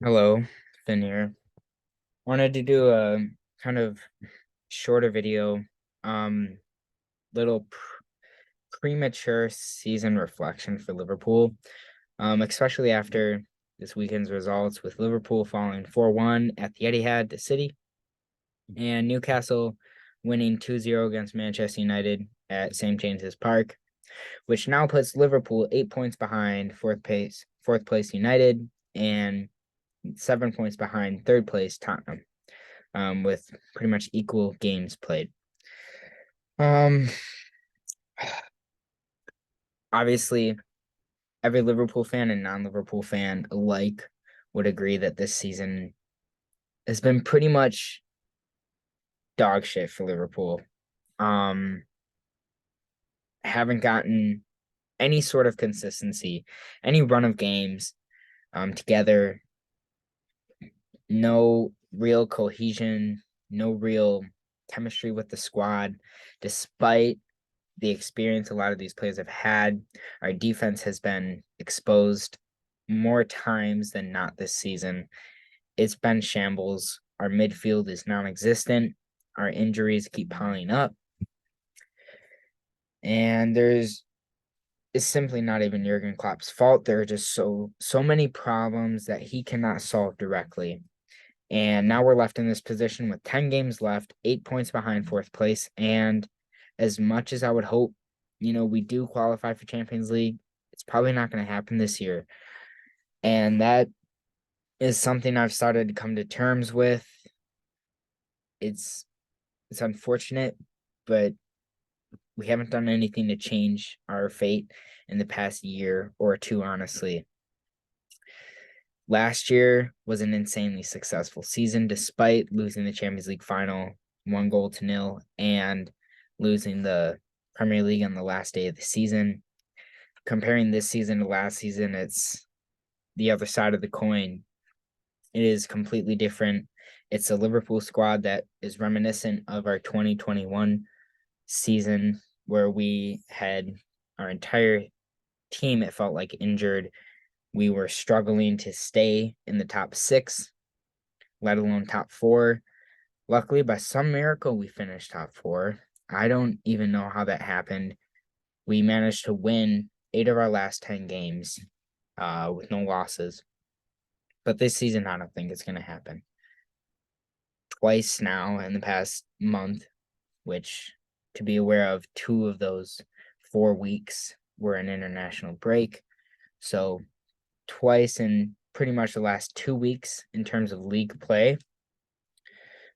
Hello, Finn here. Wanted to do a kind of shorter video, um, little premature season reflection for Liverpool, especially after this weekend's results with Liverpool falling 4-1 at the Etihad to City and Newcastle winning 2-0 against Manchester United at St. James's Park, which now puts Liverpool 8 points behind fourth place United and 7 points behind third place Tottenham. With pretty much equal games played. Um, Obviously, every Liverpool fan and non-Liverpool fan alike would agree that this season has been pretty much dog shit for Liverpool. Um, haven't gotten any sort of consistency, any run of games together, no real cohesion, no real chemistry with the squad, despite the experience a lot of these players have had. Our defense has been exposed more times than not this season. It's been shambles. Our midfield is non-existent. Our injuries keep piling up. And it's simply not even Jurgen Klopp's fault. There are just so many problems that he cannot solve directly. And now we're left in this position with 10 games left, 8 points behind fourth place. And as much as I would hope, we do qualify for Champions League, it's probably not going to happen this year. And that is something I've started to come to terms with. It's unfortunate, but we haven't done anything to change our fate in the past year or two, honestly. Last year was an insanely successful season, despite losing the Champions League final 1-0 and losing the Premier League on the last day of the season. Comparing this season to last season, it's the other side of the coin. It is completely different. It's a Liverpool squad that is reminiscent of our 2021 season, where we had our entire team, it felt like, injured. We were struggling to stay in the top six, let alone top four. Luckily, by some miracle, we finished top four. I don't even know how that happened. We managed to win 8 of our last 10 games with no losses. But this season, I don't think it's going to happen. Twice now in the past month, which, to be aware of, 2 of those 4 weeks were an international break. So twice in pretty much the last 2 weeks in terms of league play,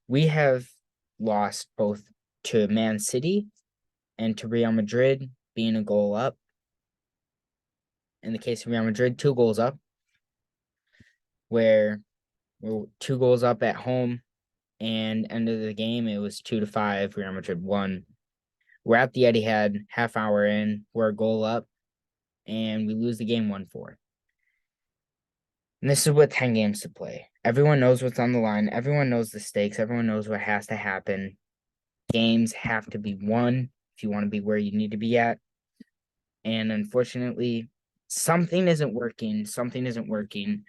we have lost both to Man City and to Real Madrid, being a goal up. In the case of Real Madrid, 2 goals up, where we're 2 goals up at home, and end of the game, it was 2-5. Real Madrid won. We're at the Etihad, half hour in, we're a goal up, and we lose the game 1-4. And this is with 10 games to play. Everyone knows what's on the line. Everyone knows the stakes. Everyone knows what has to happen. Games have to be won if you want to be where you need to be at. And unfortunately, something isn't working. Something isn't working.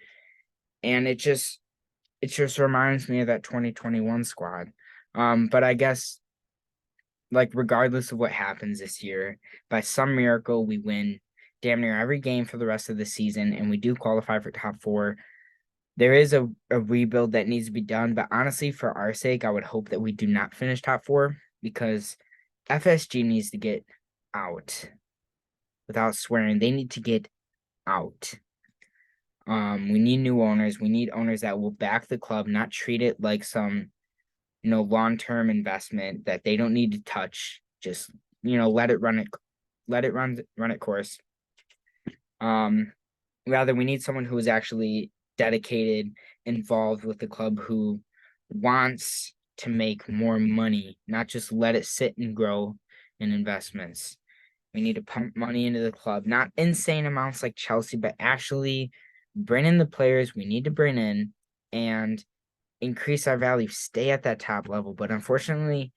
And it just reminds me of that 2021 squad. But I guess, like, regardless of what happens this year, by some miracle, we win damn near every game for the rest of the season, and we do qualify for top four. There is a rebuild that needs to be done, but honestly, for our sake, I would hope that we do not finish top four, because FSG needs to get out. Without swearing, they need to get out. We need new owners. We need owners that will back the club, not treat it like some, long-term investment that they don't need to touch. Just, let it run its course. Rather, we need someone who is actually dedicated, involved with the club, who wants to make more money, not just let it sit and grow in investments. We need to pump money into the club, not insane amounts like Chelsea, but actually bring in the players we need to bring in and increase our value, stay at that top level. But unfortunately,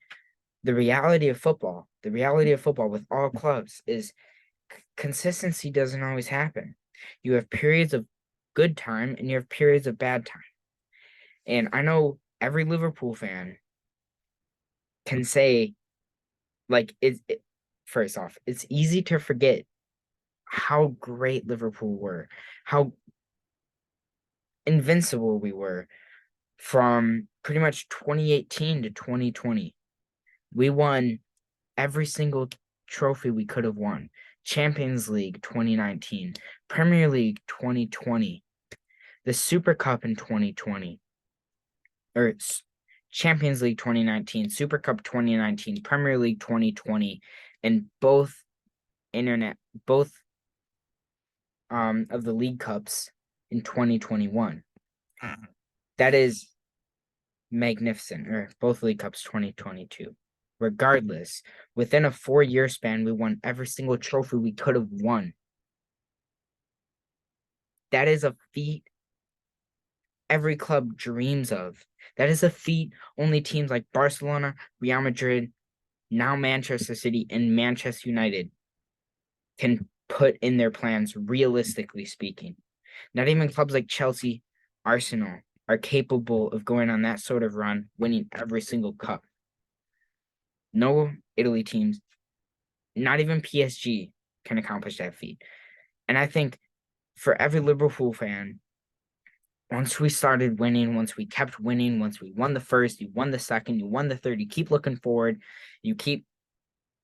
the reality of football with all clubs is consistency doesn't always happen. You have periods of good time and you have periods of bad time. And I know every Liverpool fan can say, like, first off, it's easy to forget how great Liverpool were, how invincible we were from pretty much 2018 to 2020. We won every single trophy we could have won. Champions League 2019, Premier League 2020, the Super Cup in 2020, or Champions League 2019, Super Cup 2019, Premier League 2020, and both of the League Cups in 2021. That is magnificent, or both League Cups 2022. Regardless, within a 4-year span, we won every single trophy we could have won. That is a feat every club dreams of. That is a feat only teams like Barcelona, Real Madrid, now Manchester City, and Manchester United can put in their plans, realistically speaking. Not even clubs like Chelsea, Arsenal are capable of going on that sort of run, winning every single cup. No Italy teams, not even PSG, can accomplish that feat. And I think for every Liverpool fan, once we started winning, once we kept winning, once we won the first, you won the second, you won the third, you keep looking forward, you keep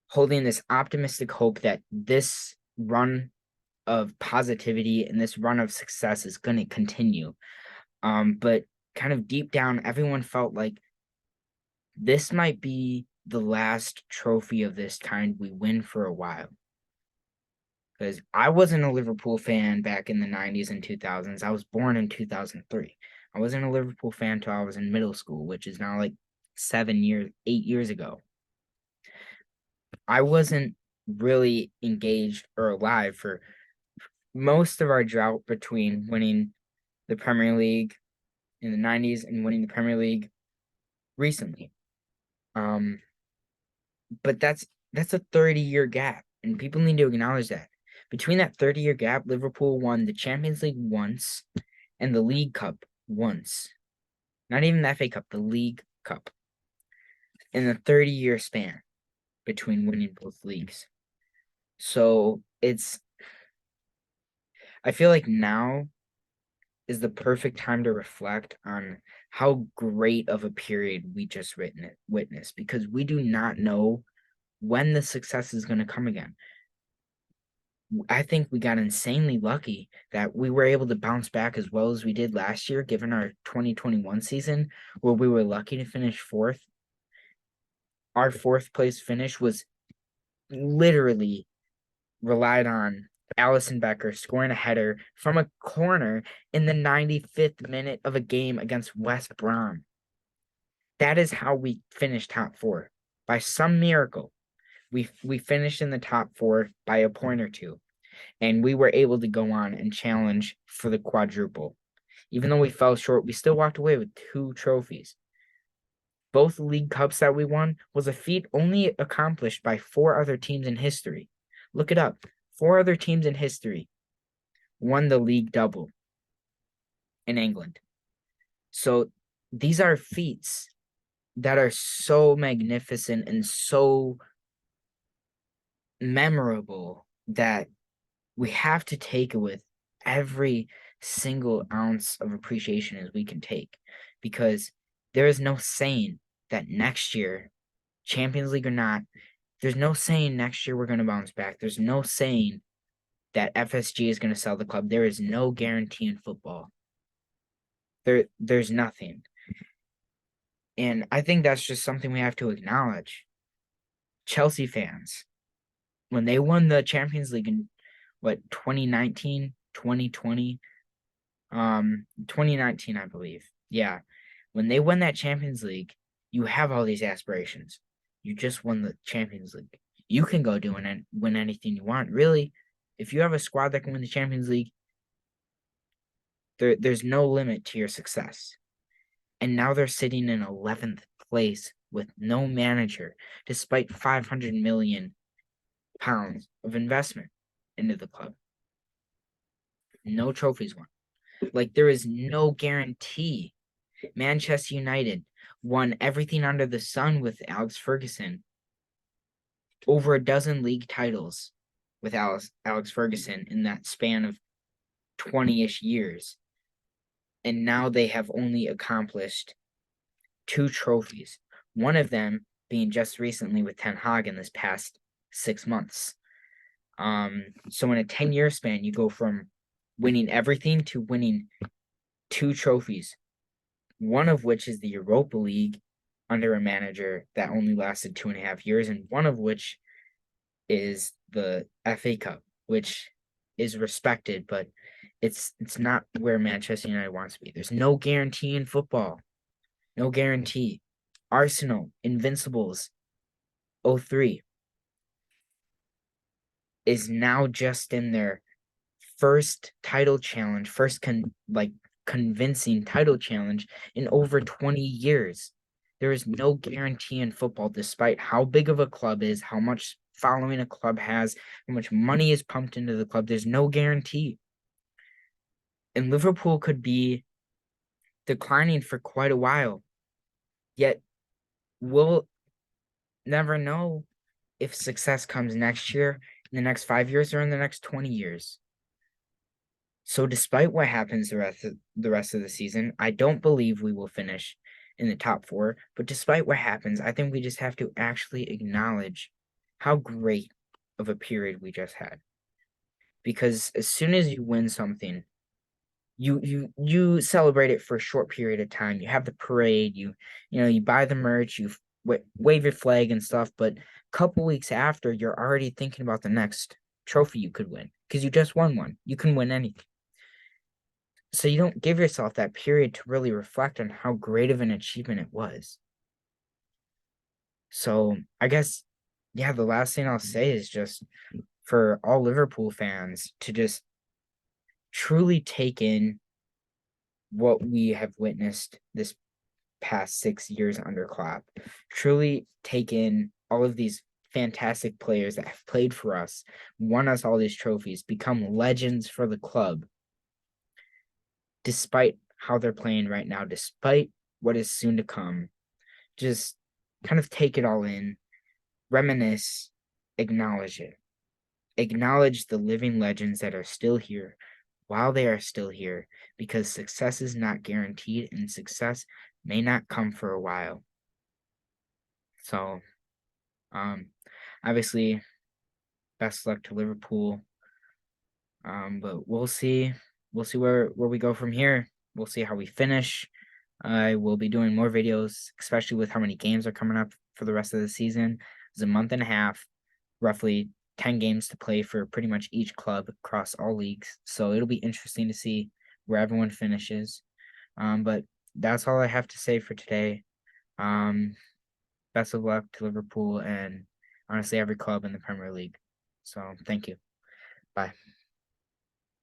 holding this optimistic hope that this run of positivity and this run of success is going to continue. But kind of deep down, everyone felt like this might be the last trophy of this kind we win for a while. Because I wasn't a Liverpool fan back in the 90s and 2000s. I was born in 2003. I wasn't a Liverpool fan until I was in middle school, which is now like 8 years ago. I wasn't really engaged or alive for most of our drought between winning the Premier League in the 90s and winning the Premier League recently. But that's a 30-year gap, and people need to acknowledge that. Between that 30-year gap, Liverpool won the Champions League once and the League Cup once. Not even the FA Cup, the League Cup. In the 30-year span between winning both leagues. So I feel like now is the perfect time to reflect on how great of a period we just witnessed, because we do not know when the success is going to come again. I think we got insanely lucky that we were able to bounce back as well as we did last year, given our 2021 season, where we were lucky to finish fourth. Our fourth place finish was literally relied on Allison Becker scoring a header from a corner in the 95th minute of a game against West Brom. That is how we finished top four. By some miracle, we finished in the top four by a point or two, and we were able to go on and challenge for the quadruple. Even though we fell short, we still walked away with 2 trophies. Both League Cups that we won was a feat only accomplished by 4 other teams in history. Look it up. 4 other teams in history won the league double in England. So these are feats that are so magnificent and so memorable that we have to take it with every single ounce of appreciation as we can take, because there is no saying that next year, Champions League or not, there's no saying next year we're going to bounce back. There's no saying that FSG is going to sell the club. There is no guarantee in football. There's nothing. And I think that's just something we have to acknowledge. Chelsea fans, when they won the Champions League in 2019, 2020, 2019, I believe. Yeah. When they won that Champions League, you have all these aspirations. You just won the Champions League. You can go do and win anything you want. Really, if you have a squad that can win the Champions League, there's no limit to your success. And now they're sitting in 11th place with no manager, despite 500 million pounds of investment into the club. No trophies won. Like, there is no guarantee. Manchester United won everything under the sun with Alex Ferguson. Over a dozen league titles with Alex Ferguson in that span of 20-ish years. And now they have only accomplished 2 trophies. One of them being just recently with Ten Hag in this past 6 months. So in a 10-year span, you go from winning everything to winning 2 trophies, one of which is the Europa League under a manager that only lasted 2.5 years, and one of which is the FA Cup, which is respected, but it's not where Manchester United wants to be. There's no guarantee in football. No guarantee. Arsenal, Invincibles, 03, is now just in their first title challenge, convincing title challenge in over 20 years. There is no guarantee in football, despite how big of a club is, how much following a club has, how much money is pumped into the club. There's no guarantee. And Liverpool could be declining for quite a while. Yet we'll never know if success comes next year, in the next 5 years, or in the next 20 years. So despite what happens the rest of the season, I don't believe we will finish in the top 4. But despite what happens, I think we just have to actually acknowledge how great of a period we just had. Because as soon as you win something, you celebrate it for a short period of time. You have the parade, you buy the merch, you wave your flag and stuff, but a couple weeks after, you're already thinking about the next trophy you could win because you just won one. You can win anything. So you don't give yourself that period to really reflect on how great of an achievement it was. So I guess, yeah, the last thing I'll say is just for all Liverpool fans to just truly take in what we have witnessed this past 6 years under Klopp. Truly take in all of these fantastic players that have played for us, won us all these trophies, become legends for the club, despite how they're playing right now, despite what is soon to come. Just kind of take it all in, reminisce, acknowledge it. Acknowledge the living legends that are still here while they are still here, because success is not guaranteed and success may not come for a while. So, obviously, best luck to Liverpool. But we'll see. We'll see where we go from here. We'll see how we finish. I will be doing more videos, especially with how many games are coming up for the rest of the season. It's a month and a half, roughly 10 games to play for pretty much each club across all leagues. So it'll be interesting to see where everyone finishes. But that's all I have to say for today. Best of luck to Liverpool and honestly every club in the Premier League. So thank you. Bye.